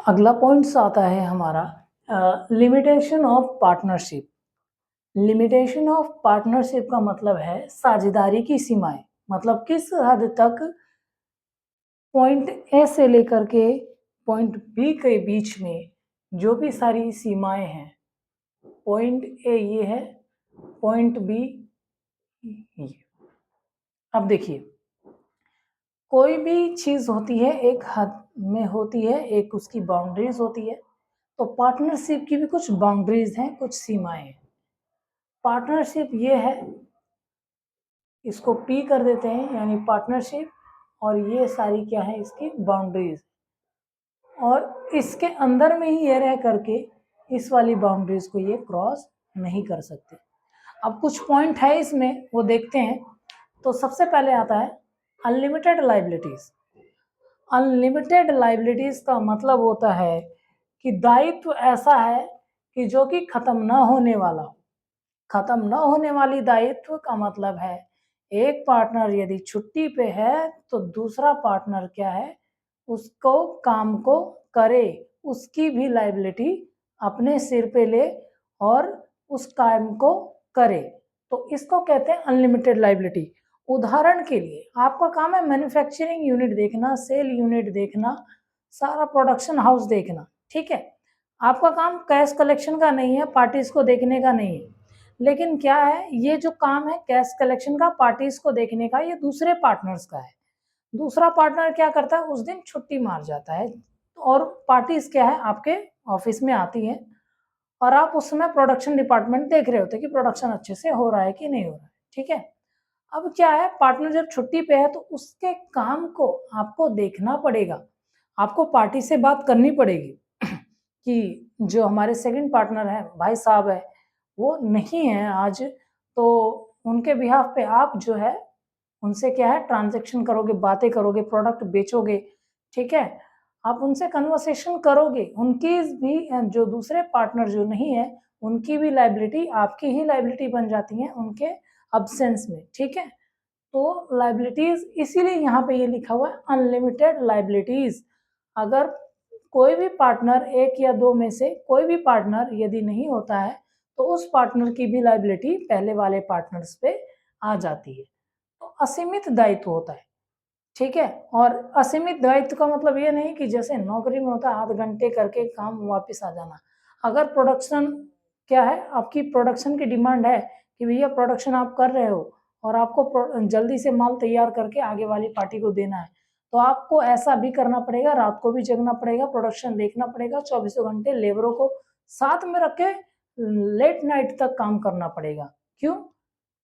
अगला पॉइंट्स आता है हमारा limitation of partnership. Limitation of partnership का मतलब है साझेदारी की सीमाएं। मतलब किस हद तक पॉइंट ए से लेकर के पॉइंट बी के बीच में जो भी सारी सीमाएं हैं, पॉइंट ए ये है, पॉइंट बी ये। अब देखिए, कोई भी चीज होती है एक हद में होती है, एक उसकी बाउंड्रीज होती है। तो पार्टनरशिप की भी कुछ बाउंड्रीज हैं, कुछ सीमाएं हैं। पार्टनरशिप ये है, इसको पी कर देते हैं यानी पार्टनरशिप, और ये सारी क्या है इसकी बाउंड्रीज, और इसके अंदर में ही ये रह करके इस वाली बाउंड्रीज को ये क्रॉस नहीं कर सकते। अब कुछ पॉइंट है इसमें, वो देखते हैं। तो सबसे पहले आता है अनलिमिटेड लाइबिलिटीज। अनलिमिटेड लाइबिलिटीज का मतलब होता है कि दायित्व ऐसा है कि जो कि खत्म ना होने वाला हो। खत्म न होने वाली दायित्व का मतलब है एक पार्टनर यदि छुट्टी पे है तो दूसरा पार्टनर क्या है, उसको काम को करे, उसकी भी लाइबिलिटी अपने सिर पे ले और उस काम को करे। तो इसको कहते हैं अनलिमिटेड लाइबिलिटी। उदाहरण के लिए आपका काम है मैन्युफैक्चरिंग यूनिट देखना, सेल यूनिट देखना, सारा प्रोडक्शन हाउस देखना, ठीक है। आपका काम कैश कलेक्शन का नहीं है, पार्टीज को देखने का नहीं है। लेकिन क्या है, ये जो काम है कैश कलेक्शन का, पार्टीज को देखने का, ये दूसरे पार्टनर्स का है। दूसरा पार्टनर क्या करता है, उस दिन छुट्टी मार जाता है, और पार्टीज क्या है आपके ऑफिस में आती है, और आप उस समय प्रोडक्शन डिपार्टमेंट देख रहे होते कि प्रोडक्शन अच्छे से हो रहा है कि नहीं हो रहा है, ठीक है। अब क्या है, पार्टनर जब छुट्टी पे है तो उसके काम को आपको देखना पड़ेगा। आपको पार्टी से बात करनी पड़ेगी कि जो हमारे सेकंड पार्टनर है, भाई साहब है, वो नहीं है आज, तो उनके बिहाफ पे आप जो है उनसे क्या है ट्रांजैक्शन करोगे, बातें करोगे, प्रोडक्ट बेचोगे, ठीक है। आप उनसे कन्वर्सेशन करोगे, उनकी भी जो दूसरे पार्टनर जो नहीं है उनकी भी लाइबिलिटी आपकी ही लाइबिलिटी बन जाती है उनके अब्सेंस में, ठीक है। तो लाइबिलिटीज इसीलिए यहाँ पे ये लिखा हुआ है अनलिमिटेड लाइबिलिटीज। अगर कोई भी पार्टनर, एक या दो में से कोई भी पार्टनर यदि नहीं होता है तो उस पार्टनर की भी लाइबिलिटी पहले वाले पार्टनर्स पे आ जाती है। तो असीमित दायित्व होता है, ठीक है। और असीमित दायित्व का मतलब ये नहीं कि जैसे नौकरी में होता है आध घंटे करके काम वापस आ जाना। अगर प्रोडक्शन क्या है, आपकी प्रोडक्शन की डिमांड है कि भैया प्रोडक्शन आप कर रहे हो और आपको जल्दी से माल तैयार करके आगे वाली पार्टी को देना है, तो आपको ऐसा भी करना पड़ेगा, रात को भी जगना पड़ेगा, प्रोडक्शन देखना पड़ेगा, चौबीसों घंटे लेबरों को साथ में रख के लेट नाइट तक काम करना पड़ेगा। क्यों?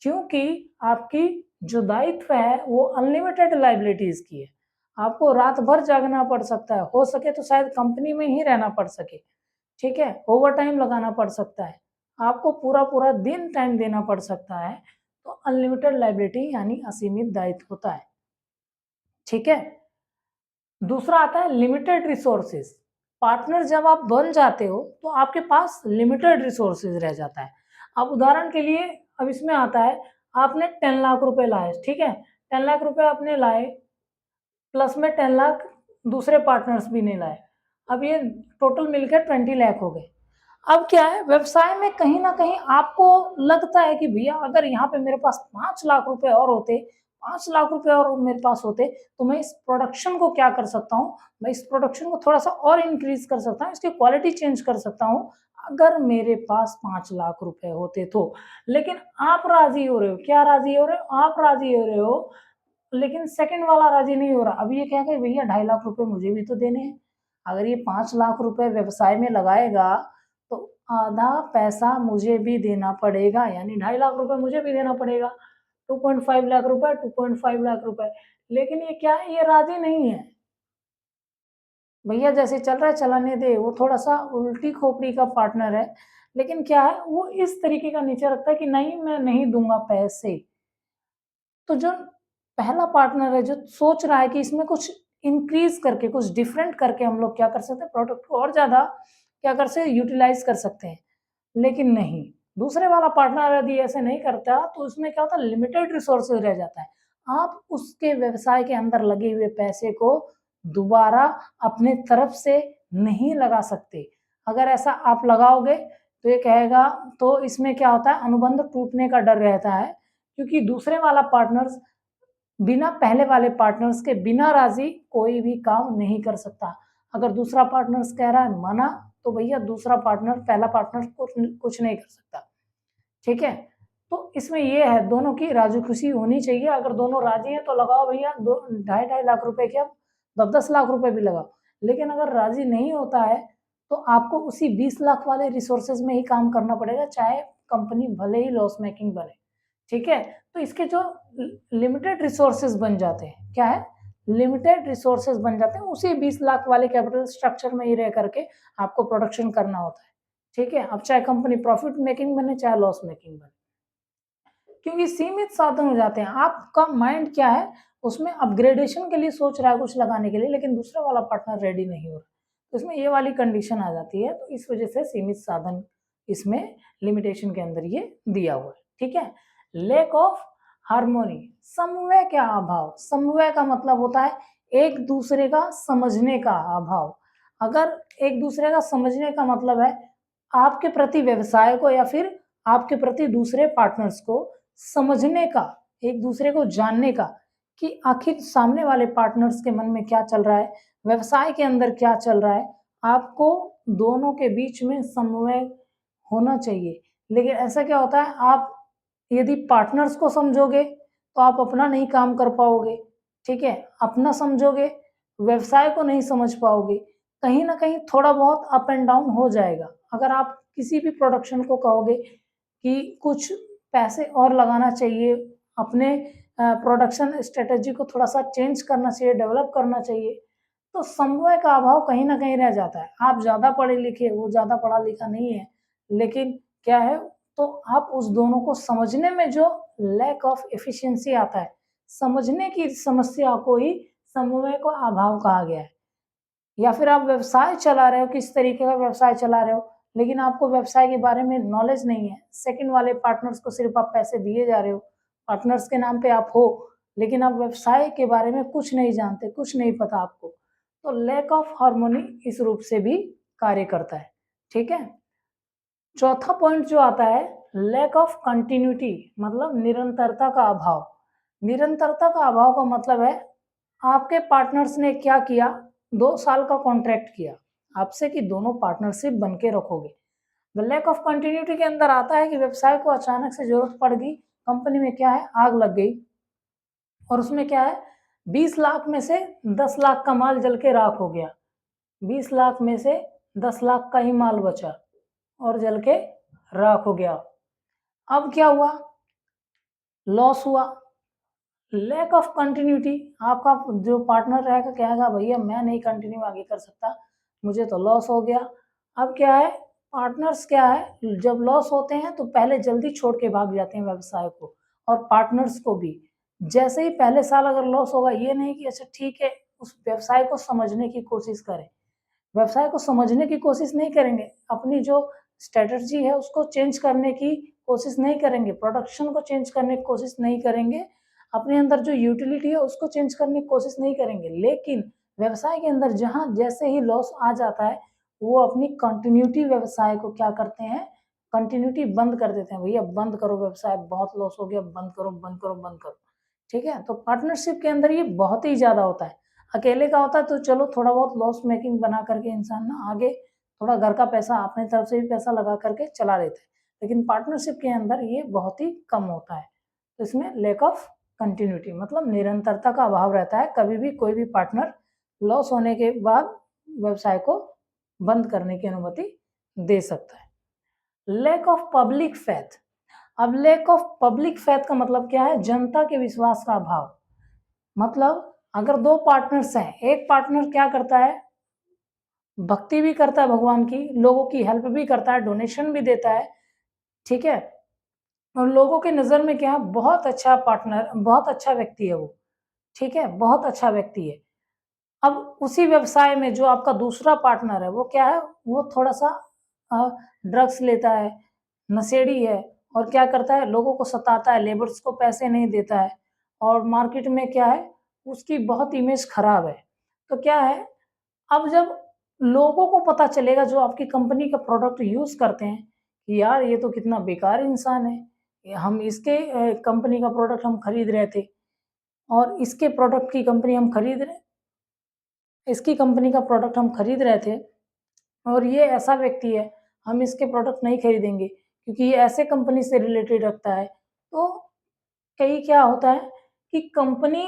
क्योंकि आपकी जो दायित्व है वो अनलिमिटेड लाइबिलिटीज की है। आपको रात भर जागना पड़ सकता है, हो सके तो शायद कंपनी में ही रहना पड़ सके, ठीक है। ओवर टाइम लगाना पड़ सकता है, आपको पूरा पूरा दिन टाइम देना पड़ सकता है। तो अनलिमिटेड लाइबिलिटी यानी असीमित दायित्व होता है, ठीक है। दूसरा आता है लिमिटेड रिसोर्सेज। पार्टनर जब आप बन जाते हो तो आपके पास लिमिटेड रिसोर्सेज रह जाता है। अब उदाहरण के लिए अब इसमें आता है, आपने 10 लाख रुपए लाए, ठीक है। 10 लाख रुपए आपने लाए, प्लस में 10 लाख दूसरे पार्टनर्स भी नहीं लाए। अब ये टोटल मिलकर 20 लाख हो गए। अब क्या है, व्यवसाय में कहीं न कहीं आपको लगता है कि भैया अगर यहाँ पे मेरे पास 5 लाख रुपए और होते, 5 लाख रुपए और मेरे पास होते, तो मैं इस प्रोडक्शन को क्या कर सकता हूँ, मैं इस प्रोडक्शन को थोड़ा-सा और इंक्रीज़ कर सकता हूँ, इसकी क्वालिटी चेंज कर सकता हूँ, अगर मेरे पास 5 लाख रुपए होते तो। लेकिन आप राज़ी हो रहे हो, क्या राज़ी हो रहे हो? आप राज़ी हो रहे हो, लेकिन सेकंड वाला राज़ी नहीं हो रहा। अब ये कहेगा भैया 2.5 लाख रुपए मुझे भी तो देने हैं। अगर ये 5 लाख रुपए व्यवसाय में लगाएगा, तो आधा पैसा मुझे भी देना पड़ेगा, यानी 2.5 लाख रुपए मुझे भी देना पड़ेगा। 2.5 लाख रुपए, 2.5 लाख रुपए। लेकिन ये क्या है, ये राज़ी नहीं है। भैया जैसे चल रहा है चलाने दे, वो थोड़ा-सा उल्टी खोपड़ी का पार्टनर है। लेकिन क्या है, वो इस तरीके का नेचर रखता है कि नहीं मैं नहीं दूँगा पैसे। तो जो पहला पार्टनर है जो सोच रहा है कि इसमें कुछ इंक्रीज़ करके, कुछ डिफरेंट करके हम लोग क्या कर सकते हैं, प्रोडक्ट को और ज़्यादा क्या कर सकते हैं, यूटिलाइज़ कर सकते हैं। लेकिन नहीं, दूसरे वाला पार्टनर यदि ऐसे नहीं करता तो उसमें क्या होता है, लिमिटेड रिसोर्सेज़ रह जाता है। आप उसके व्यवसाय के अंदर लगे हुए पैसे को दोबारा अपने तरफ से नहीं लगा सकते। अगर ऐसा आप लगाओगे तो ये कहेगा, तो इसमें क्या होता है, अनुबंध टूटने का डर रहता है, क्योंकि दूसरे वाला पार्टनर्स बिना पहले वाले पार्टनर्स के बिना राजी कोई भी काम नहीं कर सकता। अगर दूसरा पार्टनर्स कह रहा है मना, तो भैया दूसरा पार्टनर पहला पार्टनर कुछ नहीं कर सकता। ठीक है, तो इसमें ये है दोनों की राजी खुशी होनी चाहिए। अगर दोनों राजी हैं तो लगाओ भैया, दो 2.5 लाख रुपए क्या 10-10 लाख रुपए भी लगाओ। लेकिन अगर राजी नहीं होता है तो आपको उसी 20 लाख वाले रिसोर्सेज में ही काम करना पड़ेगा, चाहे कंपनी भले ही लॉस मेकिंग बने। ठीक है, तो इसके जो लिमिटेड रिसोर्सेज बन जाते हैं, क्या है, लिमिटेड रिसोर्सेज बन जाते हैं, उसी 20 लाख वाले कैपिटल स्ट्रक्चर में ही रह करके आपको प्रोडक्शन करना होता है। ठीक है, अब चाहे कंपनी प्रॉफिट मेकिंग बने चाहे लॉस मेकिंग बने, क्योंकि सीमित साधन हो जाते हैं। आपका माइंड क्या है, उसमें अपग्रेडेशन के लिए सोच रहा है कुछ लगाने के लिए, लेकिन दूसरा वाला पार्टनर रेडी नहीं हो रहा, तो इसमें ये वाली कंडीशन आ जाती है। तो इस वजह से सीमित साधन इसमें लिमिटेशन के अंदर ये दिया हुआ है। ठीक है, लैक ऑफ हार्मोनी, समन्वय का अभाव। समन्वय का मतलब होता है एक दूसरे का समझने का अभाव। अगर एक दूसरे का समझने का मतलब है आपके प्रति व्यवसाय को या फिर आपके प्रति दूसरे पार्टनर्स को समझने का, एक दूसरे को जानने का, कि आखिर सामने वाले पार्टनर्स के मन में क्या चल रहा है, व्यवसाय के अंदर क्या चल रहा है, आपको दोनों के बीच में समन्वय होना चाहिए। लेकिन ऐसा क्या होता है, आप यदि पार्टनर्स को समझोगे तो आप अपना नहीं काम कर पाओगे। ठीक है, अपना समझोगे, व्यवसाय को नहीं समझ पाओगे, कहीं ना कहीं थोड़ा बहुत अप एंड डाउन हो जाएगा। अगर आप किसी भी प्रोडक्शन को कहोगे कि कुछ पैसे और लगाना चाहिए, अपने प्रोडक्शन स्ट्रेटजी को थोड़ा सा चेंज करना चाहिए, डेवलप करना चाहिए, तो समन्वय का अभाव कहीं ना कहीं रह जाता है। आप ज़्यादा पढ़े लिखे, वो ज़्यादा पढ़ा लिखा नहीं है, लेकिन क्या है, तो आप उस दोनों को समझने में जो लैक ऑफ एफिशिएंसी आता है, समझने की समस्या को ही समन्वय का अभाव कहा गया है। या फिर आप व्यवसाय चला रहे हो, किस तरीके का व्यवसाय चला रहे हो, लेकिन आपको व्यवसाय के बारे में नॉलेज नहीं है, सेकंड वाले पार्टनर्स को सिर्फ आप पैसे दिए जा रहे हो, पार्टनर्स के नाम पे आप हो, लेकिन आप व्यवसाय के बारे में कुछ नहीं जानते, कुछ नहीं पता आपको, तो लैक ऑफ हार्मोनी इस रूप से भी कार्य करता है। ठीक है, चौथा पॉइंट जो आता है, लैक ऑफ कंटिन्यूटी, मतलब निरंतरता का अभाव। निरंतरता का अभाव का मतलब है आपके पार्टनर्स ने क्या किया, 2 साल का कॉन्ट्रैक्ट किया आपसे कि दोनों पार्टनरशिप बन के रखोगे। द लैक ऑफ कंटिन्यूटी के अंदर आता है कि व्यवसाय को अचानक से जरूरत पड़ गई, कंपनी में क्या है, आग लग गई, और उसमें क्या है, 20 लाख में से 10 लाख का माल जल के राख हो गया, 20 लाख में से 10 लाख का ही माल बचा और जल के राख हो गया। अब क्या हुआ, लॉस हुआ। लैक ऑफ कंटिन्यूटी, आपका जो पार्टनर रहेगा कहेगा भैया मैं नहीं कंटिन्यू आगे कर सकता, मुझे तो लॉस हो गया। अब क्या है, पार्टनर्स क्या है, जब लॉस होते हैं तो पहले जल्दी छोड़ के भाग जाते हैं व्यवसाय को, और पार्टनर्स को भी। जैसे ही पहले साल अगर लॉस होगा, ये नहीं कि अच्छा ठीक है, उस व्यवसाय को समझने की कोशिश करें, व्यवसाय को समझने की कोशिश नहीं करेंगे, अपनी जो स्ट्रेटजी है उसको चेंज करने की कोशिश नहीं करेंगे, प्रोडक्शन को चेंज करने की कोशिश नहीं करेंगे, अपने अंदर जो यूटिलिटी है उसको चेंज करने की कोशिश नहीं करेंगे। लेकिन व्यवसाय के अंदर जहाँ जैसे ही लॉस आ जाता है, वो अपनी कंटिन्यूटी व्यवसाय को क्या करते हैं, कंटिन्यूटी बंद कर देते हैं, भैया बंद करो व्यवसाय, बहुत लॉस हो गया, बंद करो बंद करो बंद करो। ठीक है, तो पार्टनरशिप के अंदर ये बहुत ही ज्यादा होता है। अकेले का होता है तो चलो थोड़ा बहुत लॉस मेकिंग बना करके इंसान ना आगे थोड़ा घर का पैसा अपने तरफ से भी पैसा लगा करके चला लेता है, लेकिन पार्टनरशिप के अंदर ये बहुत ही कम होता है। तो इसमें लैक ऑफ कंटिन्यूटी मतलब निरंतरता का अभाव रहता है, कभी भी कोई भी पार्टनर लॉस होने के बाद व्यवसाय को बंद करने की अनुमति दे सकता है। लैक ऑफ पब्लिक फेथ, अब लैक ऑफ पब्लिक फेथ का मतलब क्या है, जनता के विश्वास का अभाव। मतलब अगर दो पार्टनर्स हैं, एक पार्टनर क्या करता है, भक्ति भी करता है भगवान की, लोगों की हेल्प भी करता है, डोनेशन भी देता है, ठीक है, और लोगों के नज़र में क्या है, बहुत अच्छा पार्टनर, बहुत अच्छा व्यक्ति है वो, ठीक है, बहुत अच्छा व्यक्ति है। अब उसी व्यवसाय में जो आपका दूसरा पार्टनर है वो क्या है, वो थोड़ा सा ड्रग्स लेता है, नशेड़ी है, और क्या करता है, लोगों को सताता है, लेबर्स को पैसे नहीं देता है, और मार्केट में क्या है, उसकी बहुत इमेज खराब है। तो क्या है, अब जब लोगों को पता चलेगा जो आपकी कंपनी का प्रोडक्ट यूज़ करते हैं कि यार ये तो कितना बेकार इंसान है। ये हम इसके कंपनी का प्रोडक्ट हम खरीद रहे थे और इसके प्रोडक्ट की कंपनी हम खरीद रहे इसकी कंपनी का प्रोडक्ट हम खरीद रहे थे और ये ऐसा व्यक्ति है, हम इसके प्रोडक्ट नहीं खरीदेंगे क्योंकि ये ऐसे कंपनी से रिलेटेड रखता है। तो कई क्या होता है कि कंपनी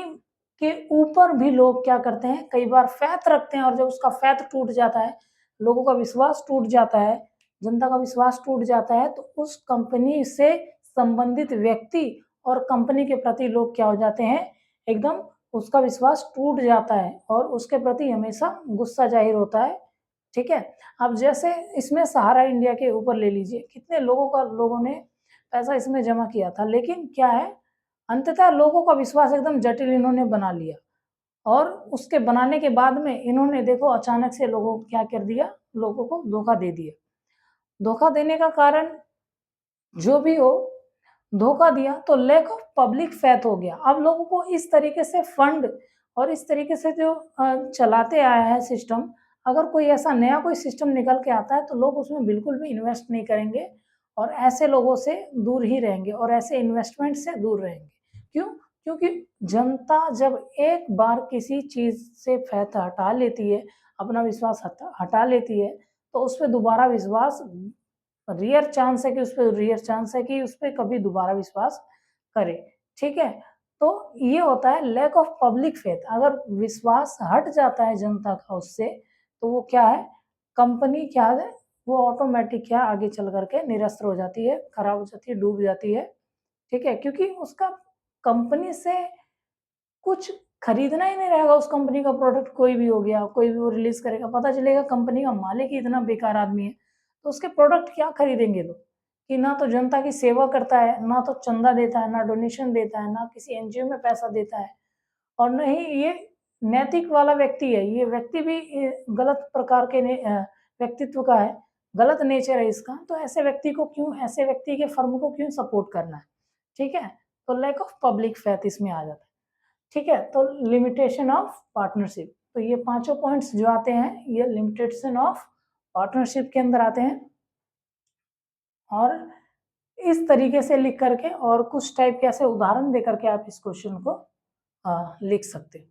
के ऊपर भी लोग क्या करते हैं, कई बार फ़ैथ रखते हैं और जब उसका फ़ैथ टूट जाता है, लोगों का विश्वास टूट जाता है, जनता का विश्वास टूट जाता है, तो उस कंपनी से संबंधित व्यक्ति और कंपनी के प्रति लोग क्या हो जाते हैं, एकदम उसका विश्वास टूट जाता है और उसके प्रति हमेशा गुस्सा ज़ाहिर होता है, ठीक है? अब जैसे इसमें सहारा इंडिया के ऊपर ले लीजिए, कितने लोगों ने पैसा इसमें जमा किया था, लेकिन क्या है, अंततः लोगों का विश्वास एकदम जटिल इन्होंने बना लिया और उसके बनाने के बाद में इन्होंने देखो अचानक से लोगों को क्या कर दिया, लोगों को धोखा दे दिया। धोखा देने का कारण जो भी हो, धोखा दिया तो लैक ऑफ पब्लिक फेथ हो गया। अब लोगों को इस तरीके से फंड और इस तरीके से जो चलाते आया है सिस्टम, अगर कोई ऐसा नया कोई सिस्टम निकल के आता है तो लोग उसमें बिल्कुल भी इन्वेस्ट नहीं करेंगे और ऐसे लोगों से दूर ही रहेंगे और ऐसे इन्वेस्टमेंट से दूर रहेंगे। क्यों? क्योंकि जनता जब एक बार किसी चीज़ से फेथ हटा लेती है, अपना विश्वास हटा लेती है, तो उसपे दोबारा विश्वास रेयर चांस है कि उसपे कभी दोबारा विश्वास करे, ठीक है? तो ये होता है लैक ऑफ पब्लिक फेथ। अगर विश्वास हट जाता है जनता का उससे, तो वो क्या है, कंपनी क्या है, वो ऑटोमैटिक क्या आगे चल कर के निरस्त हो जाती है, खराब हो जाती है, डूब जाती है, ठीक है? क्योंकि उसका कंपनी से कुछ खरीदना ही नहीं रहेगा, उस कंपनी का प्रोडक्ट कोई भी हो गया, कोई भी वो रिलीज़ करेगा, पता चलेगा कंपनी का मालिक ही इतना बेकार आदमी है, तो उसके प्रोडक्ट क्या खरीदेंगे लोग? कि ना तो जनता की सेवा करता है, ना तो चंदा देता है, ना डोनेशन देता है, ना किसी एनजीओ में पैसा देता है और ना ही ये नैतिक वाला व्यक्ति है। ये व्यक्ति भी गलत प्रकार के व्यक्तित्व का है, गलत नेचर है इसका, तो ऐसे व्यक्ति के फर्म को क्यों सपोर्ट करना है, ठीक है? तो लैक ऑफ पब्लिक फेथ इसमें आ जाता है। ठीक है, तो लिमिटेशन ऑफ पार्टनरशिप, तो ये पाँचों पॉइंट्स जो आते हैं, ये लिमिटेशन ऑफ पार्टनरशिप के अंदर आते हैं और इस तरीके से लिख करके और कुछ टाइप के ऐसे उदाहरण दे करके आप इस क्वेश्चन को लिख सकते हैं।